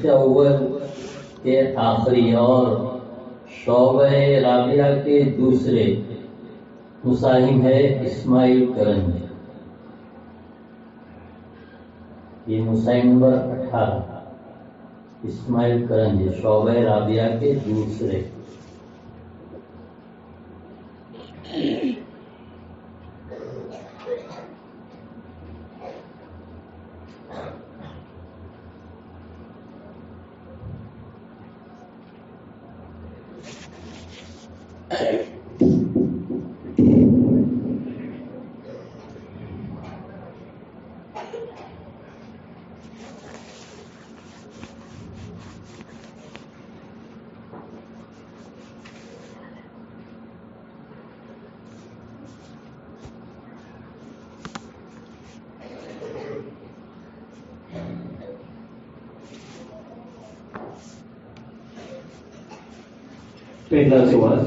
अव्वल के आखिरी और शोबे राबिया के दूसरे मुसाहिम है इस्माइल करंज। ये मुसाहिम नंबर 18 इस्माइल करंज शोबे राबिया के दूसरे। पहला सवाल,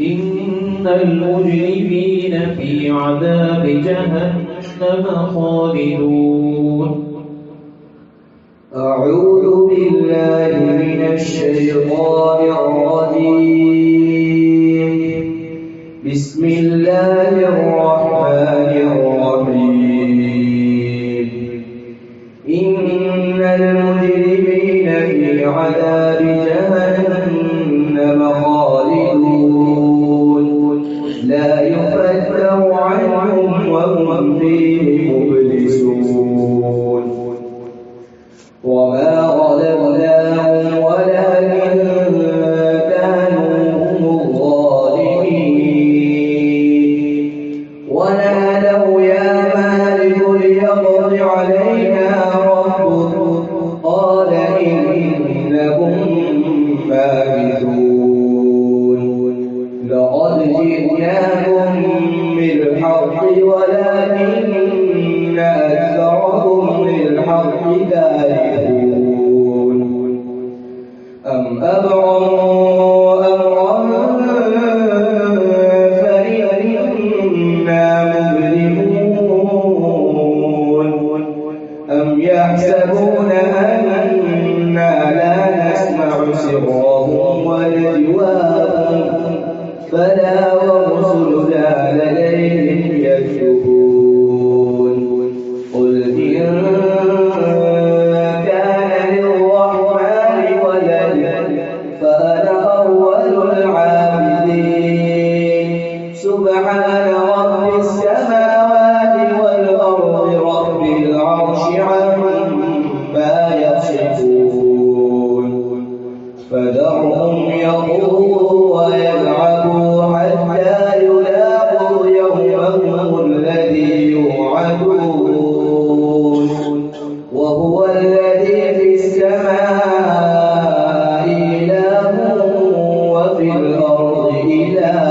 इन्नल मुजरिमीन फी अज़ाब जहन्नम खालिदून। अऊज़ु बिल्लाहि मिनश शैतानिर रजीम। बिस्मिल्लाहिर रहमानिर रहीम। इन्नल मुजरिमीन फी अज़ाब जहन्नम खालिदून ला युफ़त्तहु अन्हुम वहुम फीहि मुब्लिसून। वमा ग़लबनाहुम वलाकिन कानू हुमुज़-ज़ालिमीन। वनादौ या मालिकु लियक़्दि अलैना रब्बुक क़ाल इन्नकुम माकिथून। लक़द जि'नाकुम बिल-हक़्क़ि वलाकिन्न अक्सरकुम लिल-हक़्क़ि कारिहून। अम अबरमू अमरन फइन्ना मुब्रिमून। अम यहसबूना अन्ना ला नस्मअु सिर्रहum व najwahum बला वरुसुलुना लदयहिम यक्तबून। क़ुल इन कान लिर्रहमानि वलद फ़अना अव्वलुल आबिदीन। सुब्हान रब्बिस समावाति वल अर्दि रब्बिल अर्शि अम्मा यसिफून। فذرهم يخوضوا ويلعبوا حتى يلاقوا يومهم الذي يوعدون وهو الذي في السماء إله وفي الأرض إله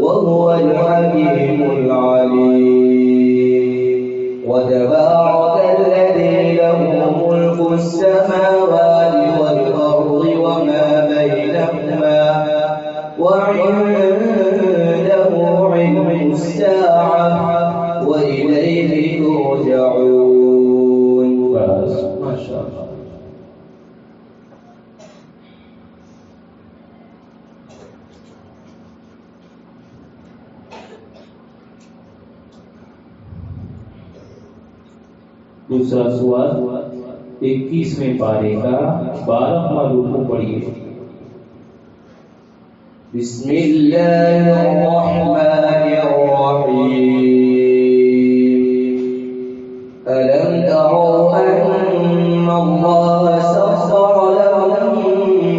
وهو الحكيم العليم. وتبارك الذي له ملك السماوات والأرض وما بينهما وعنده علم الساعة وإليه ترجعون. ما شاء الله. दूसरा सवाल 21वें पारे का 12वां रुकू पढ़िए। बिस्मिल्लाहिर रहमानिर रहीम। अलम तरौ अन्ना अल्लाह सख़्ख़र लकुम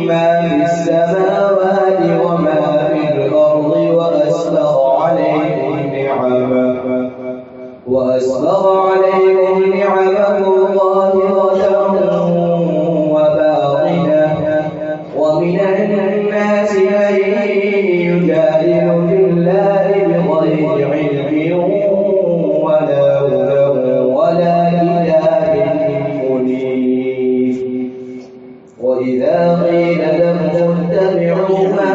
मा फिस समावाति व मा फिल अर्दि व असबग़ अलैकुम नि'महु ज़ाहिरatan व बातिनatan व मिनन नासि मन युजादिलु फिल्लाहि बिग़ैरि इल्मिन वला हुdan वला किताबin मुनीर। व इज़ा क़ीला lahum इत्तबि'ू मा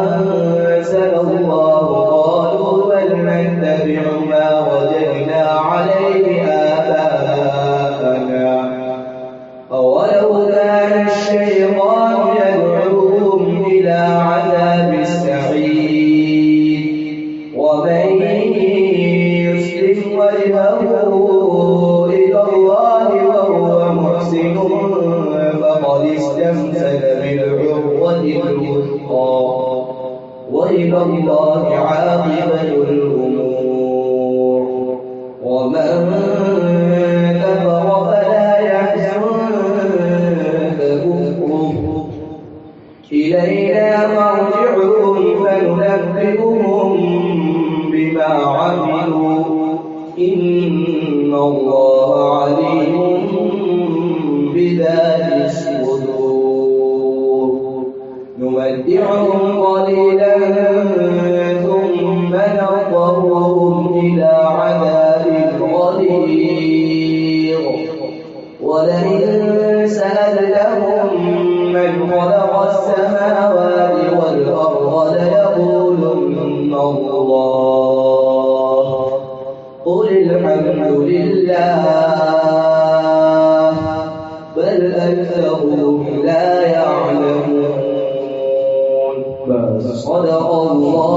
أنزل الله قالوا بل نتبع ما وجدنا وإلى الله عاقبة الأمور ومن كفر فلا يحزنك كفره إلينا مرجعهم فننبئهم بما عملوا إن الله عليم بذات الصدور نمتعهم قليلا ثم نضطرهم إلى عذاب غليظ ولئن سألتهم من خلق السماوات والأرض ليقولن الله قل الحمد لله بل أكثرهم لا يعلمون صدق الله